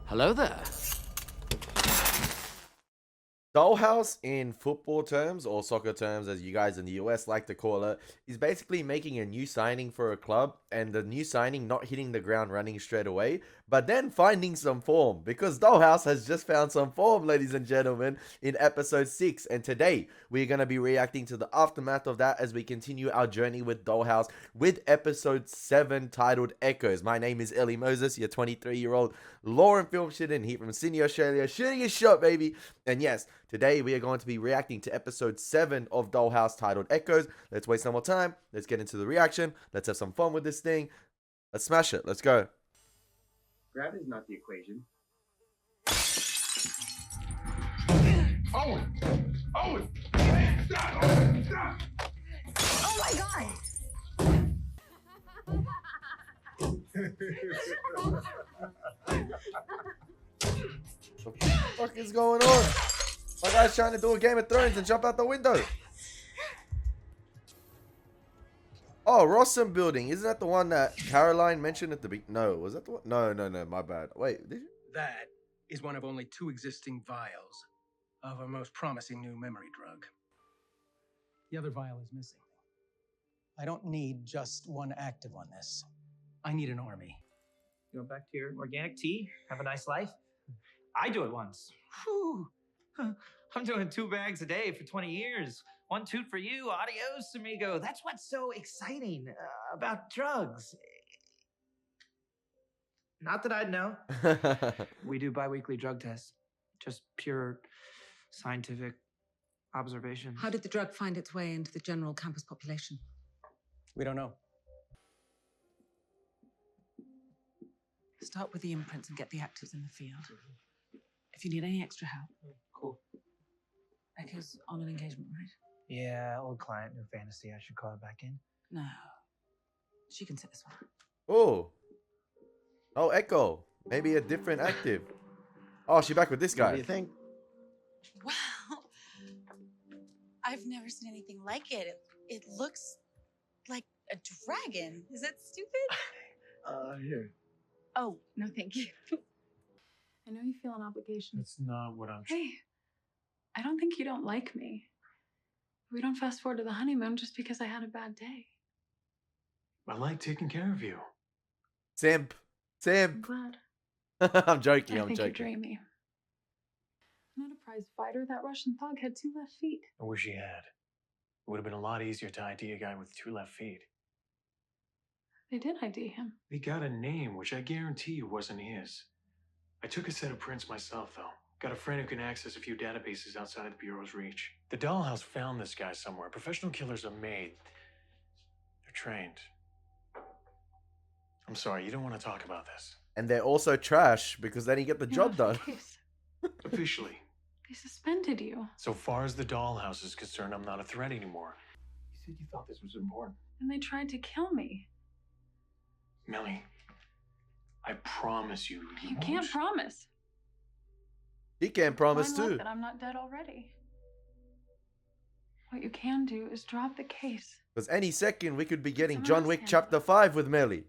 Hello there. Dollhouse, in football terms or soccer terms, as you guys in the US like to call it, is basically making a new signing for a club, and the new signing not hitting the ground running straight away, but then finding some form, because Dollhouse has just found some form, ladies and gentlemen, in episode 6. And today we're going to be reacting to the aftermath of that as we continue our journey with Dollhouse with episode 7 titled Echoes. My name is Elie Moses, your 23-year-old law and film student here from Sydney, Australia, shooting his shot, baby. And yes, today we are going to be reacting to episode 7 of Dollhouse titled Echoes. Let's waste no more time. Let's get into the reaction. Let's have some fun with this thing. Let's smash it. Let's go. Gravity's not the equation. Owen! Owen! Man, stop! Owen, stop! Oh my god! What the fuck is going on? My guy's trying to do a Game of Thrones and jump out the window. Oh, Rossum building. Isn't that the one that Caroline mentioned at the beginning? No, was that the one? No, my bad. Wait, did you? That is one of only 2 existing vials of a most promising new memory drug. The other vial is missing. I don't need just one active on this. I need an army. You go back to your organic tea, have a nice life. I do it once. Whew. I'm doing 2 bags a day for 20 years. 1 toot for you. Adios, amigo. That's what's so exciting about drugs. Not that I'd know. We do bi-weekly drug tests. Just pure scientific observation. How did the drug find its way into the general campus population? We don't know. Start with the imprints and get the actors in the field. If you need any extra help. Cool. Echo's on an engagement, right? Yeah, old client, new fantasy. I should call her back in. No. She can sit this one. Oh. Oh, Echo. Maybe a different active. Oh, she back with this guy. What do you think? Wow. I've never seen anything like it. It looks like a dragon. Is that stupid? Here. Oh, no, thank you. I know you feel an obligation. That's not what I'm. Hey, I don't think you don't like me. We don't fast forward to the honeymoon just because I had a bad day. I like taking care of you. Simp. I'm Simp. glad. I'm joking. I I'm think joking. you're dreamy. I'm not a prize fighter. That Russian thug had 2 left feet. I wish he had. It would have been a lot easier to ID a guy with 2 left feet. They did ID him. He got a name, which I guarantee you wasn't his. I took a set of prints myself, though. Got a friend who can access a few databases outside of the Bureau's reach. The Dollhouse found this guy somewhere. Professional killers are made. They're trained. I'm sorry, you don't want to talk about this. And they're also trash because they didn't get the You're job off done. the case. Officially. They suspended you. So far as the Dollhouse is concerned, I'm not a threat anymore. You said you thought this was important. And they tried to kill me. Millie, I promise you, You can't promise. He can't promise Blind luck too. that I'm not dead already. What you can do is drop the case. Because any second we could be getting Someone John else Wick handle Chapter 5 with Melly.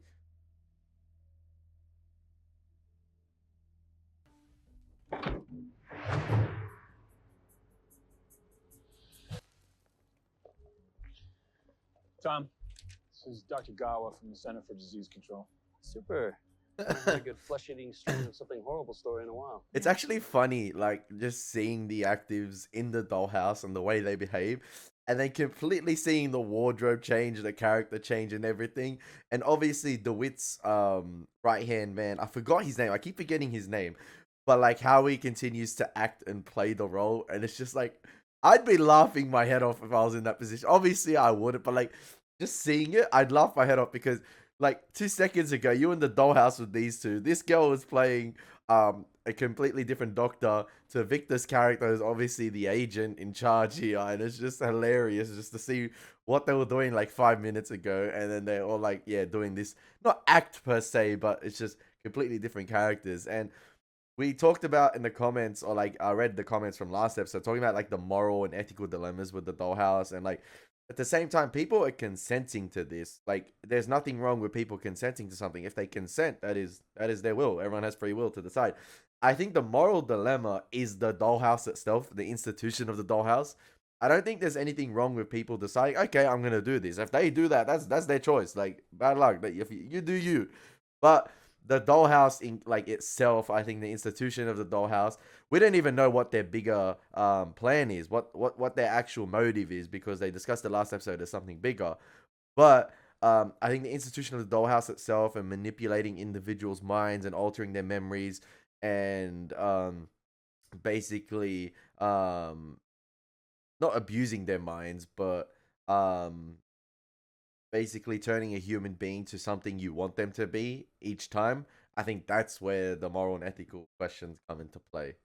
Tom, this is Dr. Gawa from the Center for Disease Control. Super. Haven't heard a good flesh-eating string of something horrible story in a while. It's actually funny, like, just seeing the actives in the Dollhouse and the way they behave, and then completely seeing the wardrobe change, the character change and everything. And obviously DeWitt's right-hand man, I forgot his name, I keep forgetting his name, but like how he continues to act and play the role, and it's just like, I'd be laughing my head off if I was in that position. Obviously I wouldn't, but like, just seeing it, I'd laugh my head off because like 2 seconds ago, you were in the Dollhouse with these two. This girl was playing a completely different doctor to Victor's character is obviously the agent in charge here, and it's just hilarious just to see what they were doing like 5 minutes ago, and then they're all like, yeah, doing this, not act per se, but it's just completely different characters. And we talked about in the comments, or like I read the comments from last episode, talking about like the moral and ethical dilemmas with the Dollhouse, and like at the same time, people are consenting to this. Like, there's nothing wrong with people consenting to something. If they consent, that is their will. Everyone has free will to decide. I think the moral dilemma is the dollhouse itself, the institution of the dollhouse. I don't think there's anything wrong with people deciding, okay, I'm gonna do this. If they do that, that's their choice. Like, bad luck. If you do you, but the dollhouse in like itself, I think the institution of the dollhouse, we don't even know what their bigger plan is, what their actual motive is, because they discussed the last episode as something bigger. But I think the institution of the dollhouse itself and manipulating individuals' minds and altering their memories and basically not abusing their minds, but basically turning a human being to something you want them to be each time. I think that's where the moral and ethical questions come into play.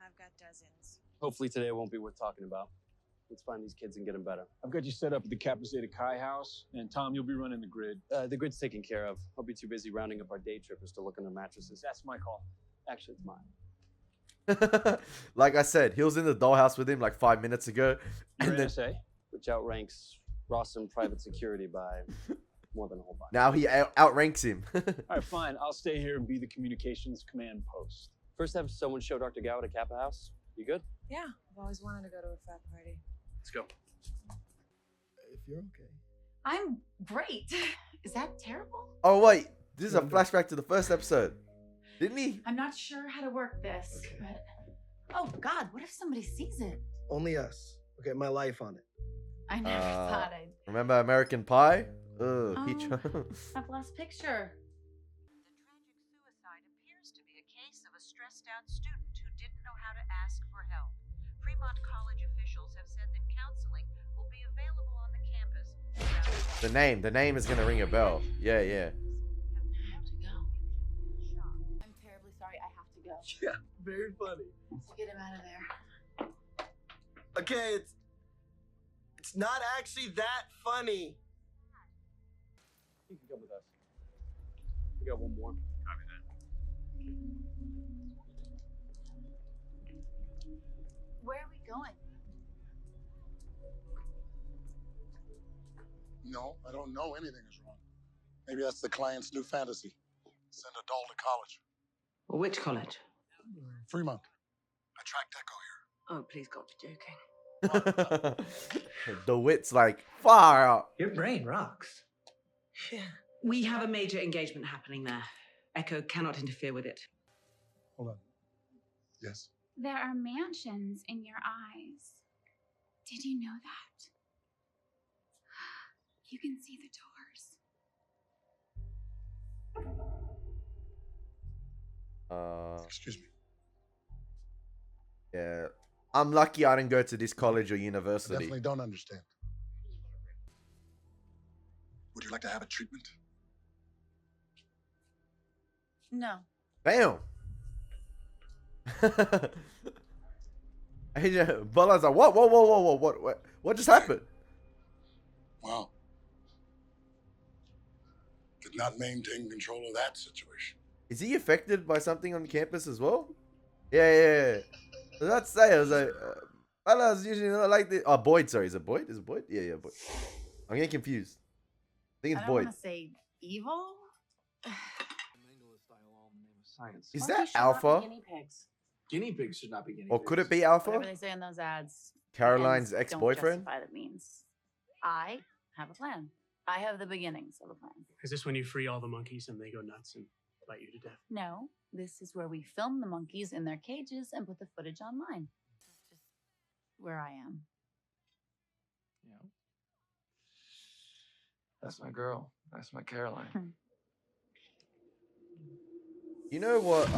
I've got dozens. Hopefully today won't be worth talking about. Let's find these kids and get them better. I've got you set up at the Capizeta Kai house, and Tom, you'll be running the grid. The grid's taken care of. I'll be too busy rounding up our day trippers to look under mattresses. That's my call. Actually, it's mine. Like I said, he was in the dollhouse with him like 5 minutes ago. You're NSA? Which outranks Rawson Private Security by more than a whole bunch. Now he outranks him. All right, fine. I'll stay here and be the communications command post. First, have someone show Dr. Gao at a Kappa house. You good? Yeah, I've always wanted to go to a frat party. Let's go. If you're okay. I'm great. Is that terrible? Oh wait, this is a flashback to the first episode. Didn't he? I'm not sure how to work this, but... Oh, God, what if somebody sees it? Only us. Okay, my life on it. I never thought I'd... Remember American Pie? I've lost picture. The tragic suicide appears to be a case of a stressed-out student who didn't know how to ask for help. Fremont College officials have said that counseling will be available on the campus. The name is gonna ring a bell. Yeah, yeah. I'm terribly sorry. I have to go. Yeah, very funny. So get him out of there. Okay, it's not actually that funny. You can come with us. We got one more. Copy that. Where are we going? No, I don't know anything is wrong. Maybe that's the client's new fantasy. Send a doll to college. Well, which college? Fremont. I tracked Echo here. Oh, please God, you're joking. The wit's like far out. Your brain rocks. Yeah. We have a major engagement happening there. Echo cannot interfere with it. Hold on. Yes. There are mansions in your eyes. Did you know that? You can see the doors. Excuse me. Yeah. I'm lucky I didn't go to this college or I university. definitely don't understand. Would you like to have a treatment? No. Bam. Bala's like, what just happened? Wow. Could not maintain control of that situation. Is he affected by something on campus as well? Yeah. I was about to say, I was like, Bala's usually not like this. Oh, Boyd, sorry. Is it Boyd? Is it Boyd? Yeah, Boyd. I'm getting confused. I think it's I don't Boyd. want to say evil. Is that Alpha? Guinea pigs. Guinea pigs should not be guinea Or pigs. could it be Alpha? Whatever they say in those ads. Caroline's ends ex-boyfriend? Don't justify that means I have a plan. I have the beginnings of a plan. Is this when you free all the monkeys and they go nuts and bite you to death? No, this is where we film the monkeys in their cages and put the footage online. This is just where I am. Yeah. That's my girl. That's my Caroline. You know what?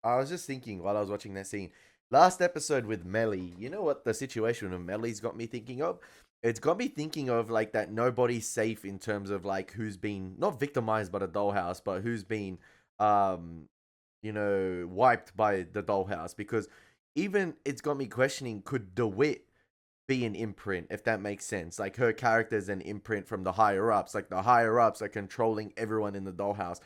I was just thinking while I was watching that scene. Last episode with Melly, you know what the situation with Melly's got me thinking of? It's got me thinking of like that nobody's safe in terms of like who's been not victimized by the dollhouse, but who's been wiped by the dollhouse. Because even it's got me questioning, could DeWitt be an imprint, if that makes sense? Like her character's an imprint from the higher ups. Like the higher ups are controlling everyone in the dollhouse.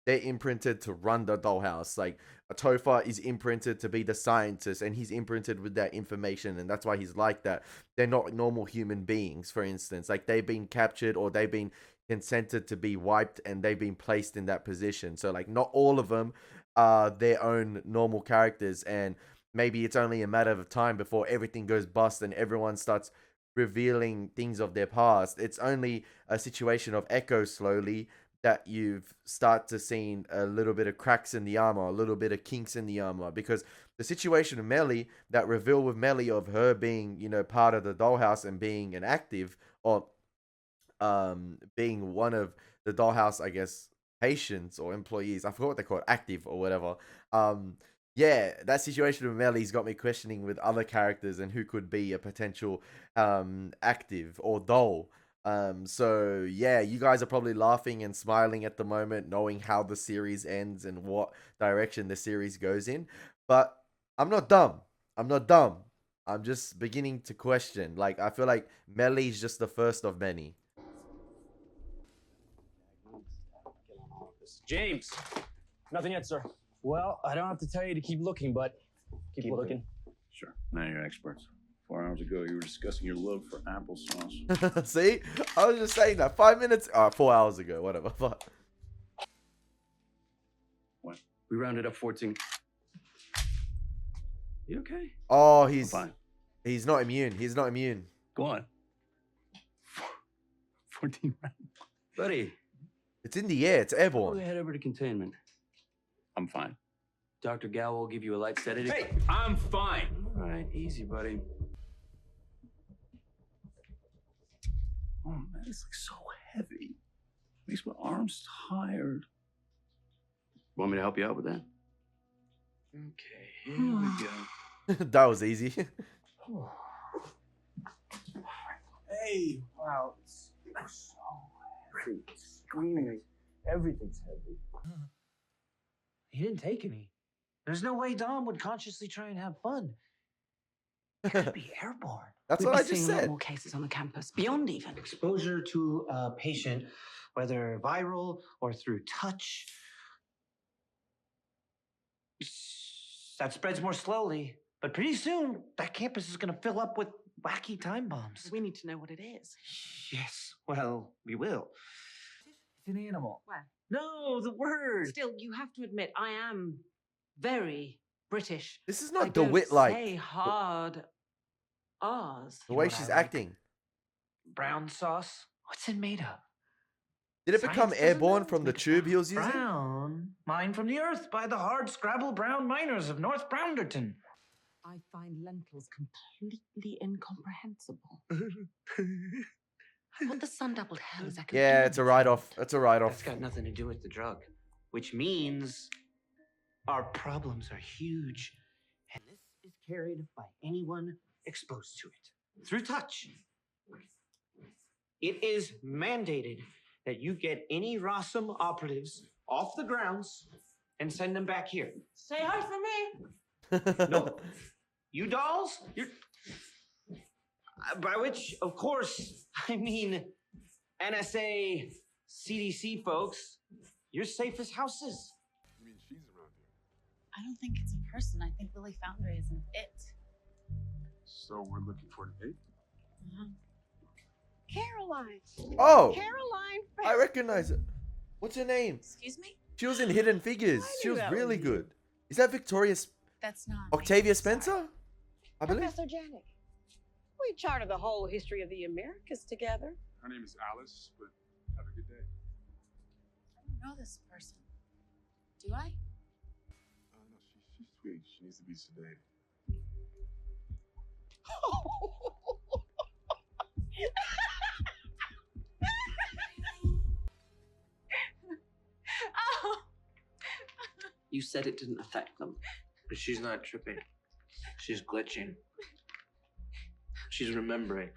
they're imprinted to run the dollhouse. Like Topher is imprinted to be the scientist, and he's imprinted with that information, and that's why he's like that. They're not normal human beings, for instance. Like they've been captured or they've been consented to be wiped, and they've been placed in that position. So like not all of them are their own normal characters, and maybe it's only a matter of time before everything goes bust and everyone starts revealing things of their past. It's only a situation of Echo slowly that you've start to see a little bit of cracks in the armor, a little bit of kinks in the armor, because the situation of Melly, that reveal with Melly of her being, you know, part of the dollhouse and being an active, or being one of the dollhouse, I guess, patients or employees. I forgot what they call it, active or whatever. Yeah, that situation with Melly's got me questioning with other characters and who could be a potential active or doll. So yeah, you guys are probably laughing and smiling at the moment, knowing how the series ends and what direction the series goes in. But I'm not dumb. I'm not dumb. I'm just beginning to question. Like, I feel like Melly's just the first of many. James, nothing yet, sir. Well, I don't have to tell you to keep looking, but keep looking. Sure. Now you're experts. 4 hours ago, you were discussing your love for applesauce. See? I was just saying that 5 minutes, 4 hours ago, whatever. But What? We rounded up 14. You okay? oh, I'm fine. he's not immune. He's not immune. Go on. 14 rounds. Buddy, It's in the air. It's we'll airborne. head over to containment. I'm fine. Dr. Gow will give you a light sedative. Hey, I'm fine. All right, easy, buddy. Oh, man, it's like so heavy. Makes my arms tired. Want me to help you out with that? Okay, here we go. That was easy. Hey, wow, it's so heavy. It's screaming. Everything's heavy. He didn't take any. There's no way Dom would consciously try and have fun. It could be airborne. That's We'd what be I just seeing a lot said. more cases on the campus, beyond even. Exposure to a patient, whether viral or through touch, that spreads more slowly. But pretty soon, that campus is going to fill up with wacky time bombs. We need to know what it is. Yes, well, we will. It's an animal. Where? No, the word. Still, you have to admit, I am very British. This is I not don't DeWitt-like. say hard R's. The way what she's I like? acting. Brown sauce? What's it made of? Did it become Science doesn't airborne know. from the tube he was using? Brown, mined from the earth by the hard scrabble brown miners of North Brownderton. I find lentils completely incomprehensible. What the sun doubled hell is that? Yeah, it's a write-off. It's a write-off. That's got nothing to do with the drug, which means our problems are huge. And this is carried by anyone exposed to it through touch. It is mandated that you get any Rossum operatives off the grounds and send them back here. Say hi for me. No, you dolls, you're. By which, of course, I mean NSA, CDC folks. You're safe as houses. You mean she's around here? I don't think it's a person. I think Lily Foundry is an it. So we're looking for an eight? Caroline. Oh, Caroline. I recognize it. What's her name? Excuse me? She was in Hidden Figures. She knew was that really was you. good. Is that Victoria? That's not. Octavia Spencer? I believe. Professor Janik. We charted the whole history of the Americas together. Her name is Alice, but have a good day. I don't know this person. Do I? No, she's sweet. She needs to be sedated. Oh. You said it didn't affect them. But she's not tripping. She's glitching. She's remembering.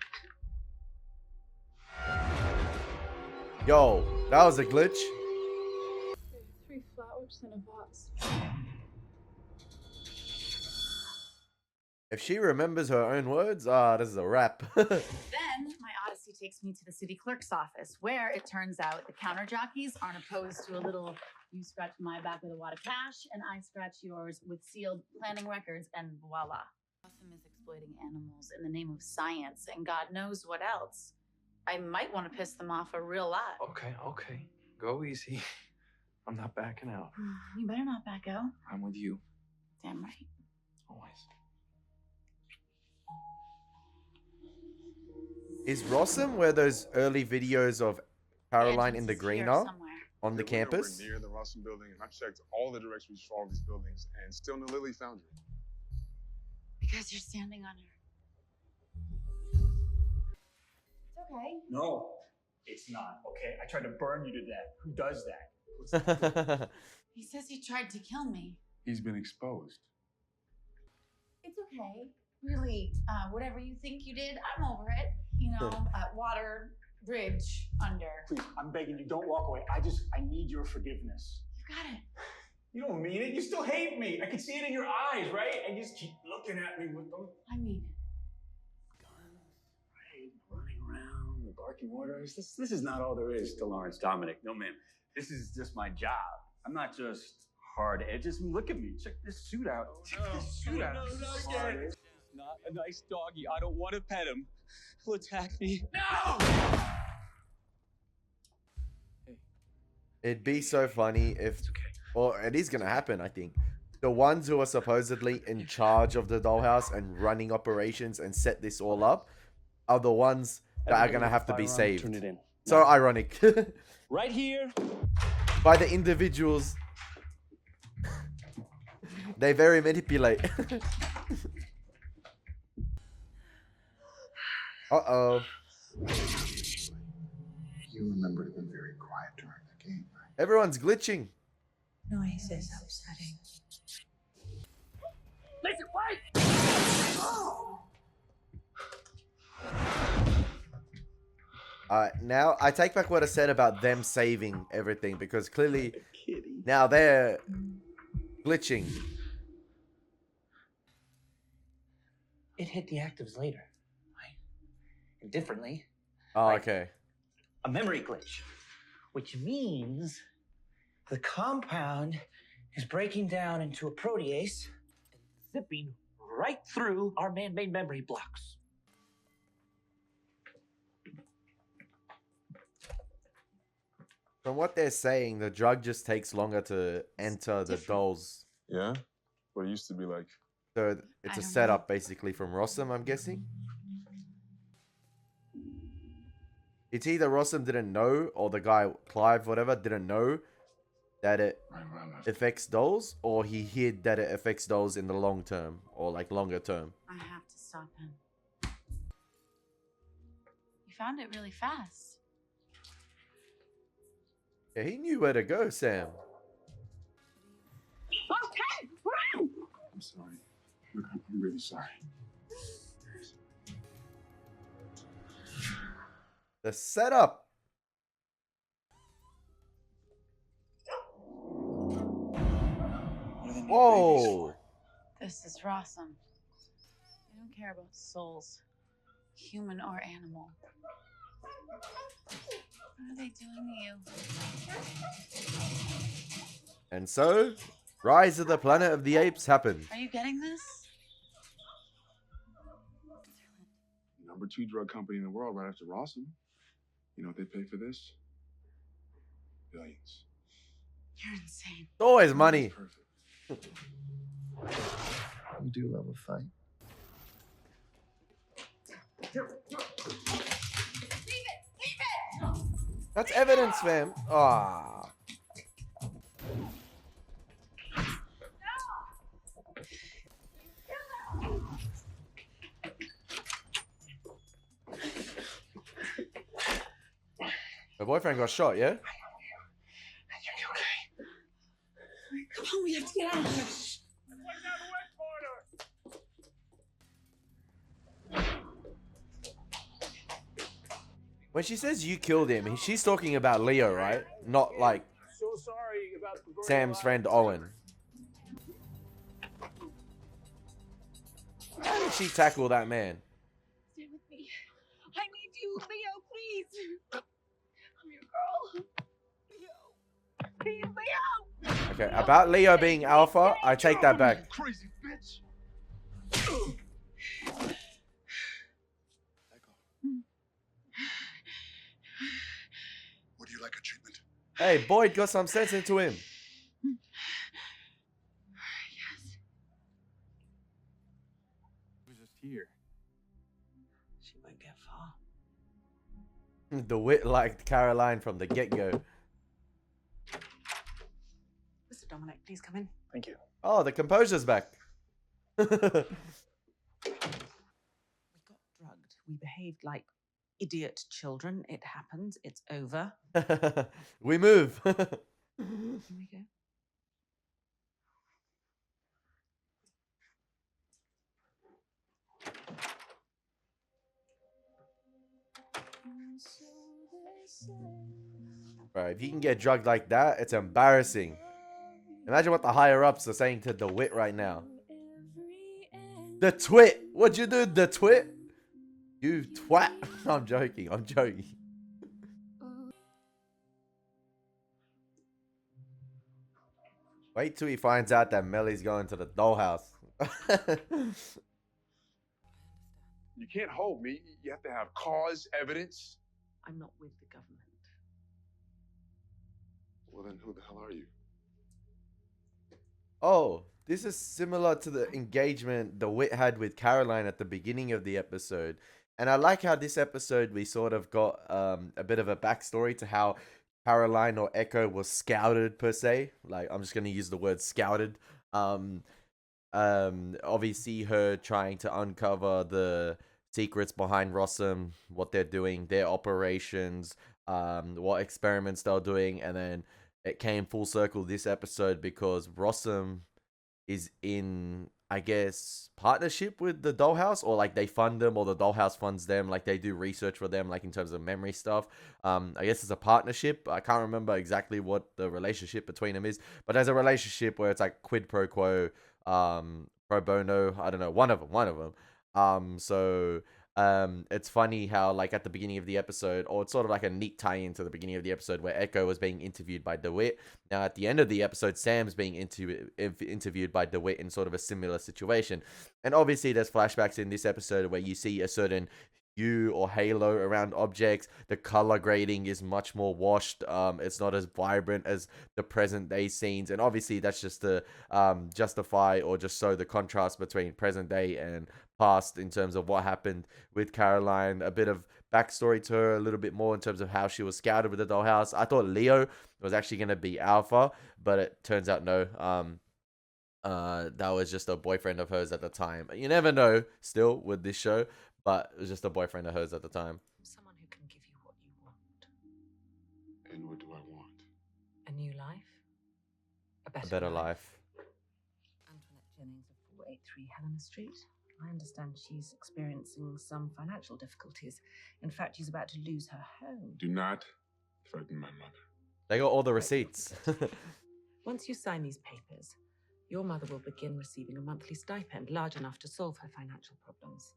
Yo, that was a glitch. 3 flowers in a vase. If she remembers her own words, this is a wrap. Then my odyssey takes me to the city clerk's office, where it turns out the counter jockeys aren't opposed to a little You scratch my back with a wad of cash, and I scratch yours with sealed planning records, and voila. Awesome is exploiting animals in the name of science, and God knows what else. I might want to piss them off a real lot. Okay, okay. Go easy. I'm not backing out. You better not back out. I'm with you. Damn right. Always. Is Rossum where those early videos of Caroline in the Green are? On the We went over campus? near the Rossum building, and I checked all the directions for all these buildings, and still no Lily found you. Because you're standing on her. It's okay. No, it's not. Okay, I tried to burn you to death. Who does that? He says he tried to kill me. He's been exposed. It's okay. Really, whatever you think you did, I'm over it. You know, water, bridge, under. Please, I'm begging you, don't walk away. I need your forgiveness. You got it. You don't mean it. You still hate me. I can see it in your eyes, right? And you just keep looking at me with them. I mean it. Right, running around, the barking orders. This is not all there is to Lawrence Dominic. No, ma'am. This is just my job. I'm not just hard edges. Look at me. Check this suit out. Check this suit out. No, not again. Not a nice doggy. I don't want to pet him. He'll attack me. No! It'd be so funny if, or it is gonna happen, I think. The ones who are supposedly in charge of the dollhouse and running operations and set this all up are the ones that are gonna have to be saved. Turn it in. So ironic. Right here. By the individuals. They very manipulate. Uh-oh. You remember to be very quiet during the game, right? Everyone's glitching. Noise is upsetting. Listen, wait! Now I take back what I said about them saving everything, because clearly now they're glitching. It hit the actives later, right? And differently. Oh, okay. A memory glitch, which means the compound is breaking down into a protease and zipping right through our man-made memory blocks. From what they're saying, the drug just takes longer to enter the dolls. Yeah? What it used to be like. So it's a setup basically from Rossum, I'm guessing. It's either Rossum didn't know, or the guy, Clive, whatever, didn't know that it affects dolls, or he hid that it affects dolls in the long term, or like longer term. I have to stop him. You found it really fast. Yeah, he knew where to go, Sam. Okay, run! I'm sorry. Look, I'm really sorry. The setup. Whoa. This is Rossum. They don't care about souls, human or animal. What are they doing to you? And so, Rise of the Planet of the Apes happened. Are you getting this? Number 2 drug company in the world right after Rossum. You know what they pay for this? Billions. You're insane. It's always money. You do love a fight. Leave it! That's evidence, fam. Ah. Her boyfriend got shot, yeah? Come on, we have to get out of here. When she says you killed him, she's talking about Leo, right? Not like So sorry about the burning Sam's friend Owen. How did she tackle that man? Stay with me. I need you, Leo, please. I'm your girl. Leo. Please, Leo. Okay, about Leo being alpha, I take that back. Crazy bitch. Would you like a treatment? Hey, Boyd got some sense into him. We're just here. She won't get far. DeWitt liked Caroline from the get-go. Mr. Dominic, please come in. Thank you. Oh, the composer's back. We got drugged. We behaved like idiot children. It happens. It's over. We move. Here we go. Bro, if you can get drugged like that, it's embarrassing. Imagine what the higher ups are saying to DeWitt right now. The twit! What'd you do, the twit? You twat! I'm joking, I'm joking. Wait till he finds out that Melly's going to the dollhouse. You can't hold me. You have to have cause, evidence. I'm not with the government. Well, then who the hell are you? Oh, this is similar to the engagement DeWitt had with Caroline at the beginning of the episode. And I like how this episode we sort of got a bit of a backstory to how Caroline or Echo was scouted per se. Like, I'm just going to use the word scouted. Obviously her trying to uncover the secrets behind Rossum, what they're doing, their operations, what experiments they're doing, and then it came full circle this episode because Rossum is in, I guess, partnership with the Dollhouse, or like they fund them, or the Dollhouse funds them, like they do research for them, like in terms of memory stuff. I guess it's a partnership. I can't remember exactly what the relationship between them is, but there's a relationship where it's like quid pro quo, pro bono, I don't know, one of them. It's funny how, like, at the beginning of the episode, or it's sort of like a neat tie-in to the beginning of the episode where Echo was being interviewed by DeWitt. Now, at the end of the episode, Sam's being interviewed by DeWitt in sort of a similar situation. And obviously, there's flashbacks in this episode where you see a certain hue or halo around objects. The color grading is much more washed. It's not as vibrant as the present day scenes, and obviously that's just to justify or just show the contrast between present day and past in terms of what happened with Caroline. A bit of backstory to her, a little bit more in terms of how she was scouted with the Dollhouse. I thought Leo was actually going to be alpha, but it turns out no. That was just a boyfriend of hers at the time. You never know still with this show, but it was just a boyfriend of hers at the time. Someone who can give you what you want. And what do I want? A new life. A better life. Antoinette Jennings of 483 Helena Street. I understand she's experiencing some financial difficulties. In fact, she's about to lose her home. Do not threaten my mother. They got all the receipts. Once you sign these papers, your mother will begin receiving a monthly stipend large enough to solve her financial problems.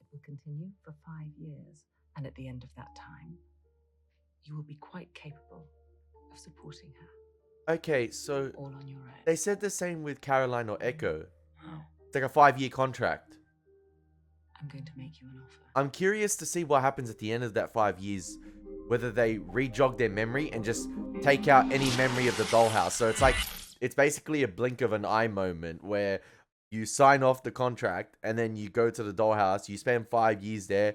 It will continue for 5 years, and at the end of that time, you will be quite capable of supporting her. Okay, so all on your own. They said the same with Caroline or Echo. Oh. It's like a 5-year contract. I'm going to make you an offer. I'm curious to see what happens at the end of that 5 years, whether they re-jog their memory and just take out any memory of the Dollhouse. So it's like, it's basically a blink of an eye moment where you sign off the contract and then you go to the Dollhouse, you spend 5 years there,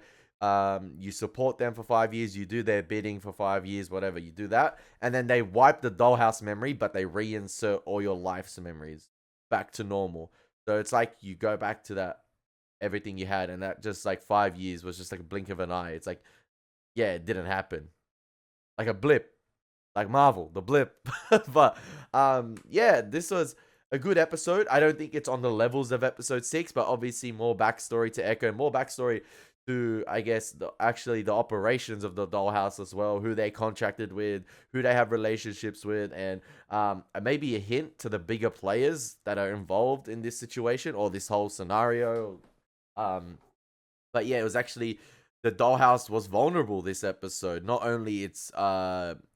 you support them for 5 years, you do their bidding for 5 years, whatever, you do that, and then they wipe the Dollhouse memory, but they reinsert all your life's memories back to normal. So it's like you go back to that, everything you had, and that just like 5 years was just like a blink of an eye. It's like, yeah, it didn't happen. Like a blip. Like Marvel, the blip. But yeah, this was a good episode. I don't think it's on the levels of episode 6, but obviously more backstory to Echo, more backstory to, I guess, the operations of the Dollhouse as well, who they contracted with, who they have relationships with, and maybe a hint to the bigger players that are involved in this situation or this whole scenario. But yeah, it was actually, the Dollhouse was vulnerable this episode. Not only its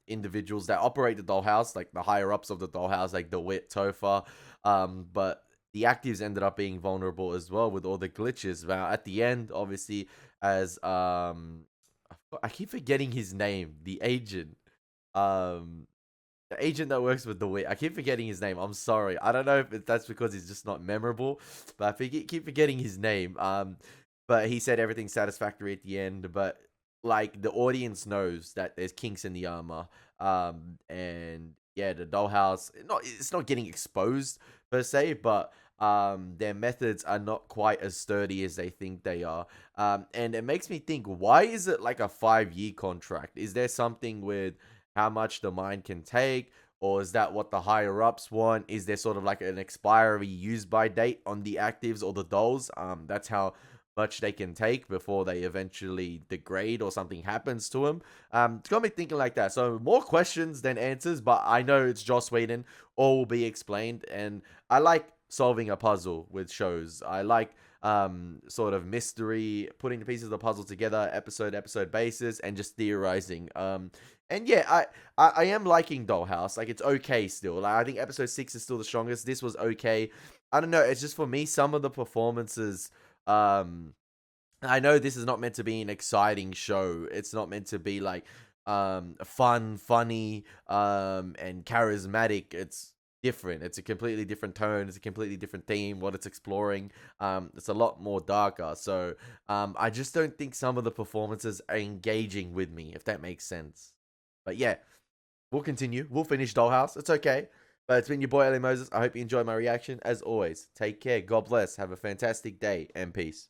individuals that operate the Dollhouse, like the higher ups of the Dollhouse, like DeWitt, Topher. But the actives ended up being vulnerable as well with all the glitches. Now at the end, obviously, as I keep forgetting his name, the agent. The agent that works with DeWitt. I keep forgetting his name. I'm sorry. I don't know if that's because he's just not memorable, but keep forgetting his name. But he said everything's satisfactory at the end. But like the audience knows that there's kinks in the armor. And yeah, the Dollhouse, it's not getting exposed per se, but their methods are not quite as sturdy as they think they are. And it makes me think, why is it like a 5-year contract? Is there something with how much the mine can take, or is that what the higher ups want? Is there sort of like an expiry use by date on the actives or the dolls? That's how much they can take before they eventually degrade or something happens to them. It's got me thinking like that. So more questions than answers, but I know it's Joss Whedon. All will be explained, and I like solving a puzzle with shows. I like sort of mystery, putting the pieces of the puzzle together, episode basis, and just theorizing. And yeah, I am liking Dollhouse. Like, it's okay still. Like, I think episode 6 is still the strongest. This was okay. I don't know. It's just, for me, some of the performances. I know this is not meant to be an exciting show. It's not meant to be like fun, funny, and charismatic. It's different. It's a completely different tone. It's a completely different theme. What it's exploring. It's a lot more darker. So I just don't think some of the performances are engaging with me, if that makes sense. But yeah, we'll continue. We'll finish Dollhouse. It's okay. But it's been your boy, Elie Moses. I hope you enjoyed my reaction. As always, take care. God bless. Have a fantastic day and peace.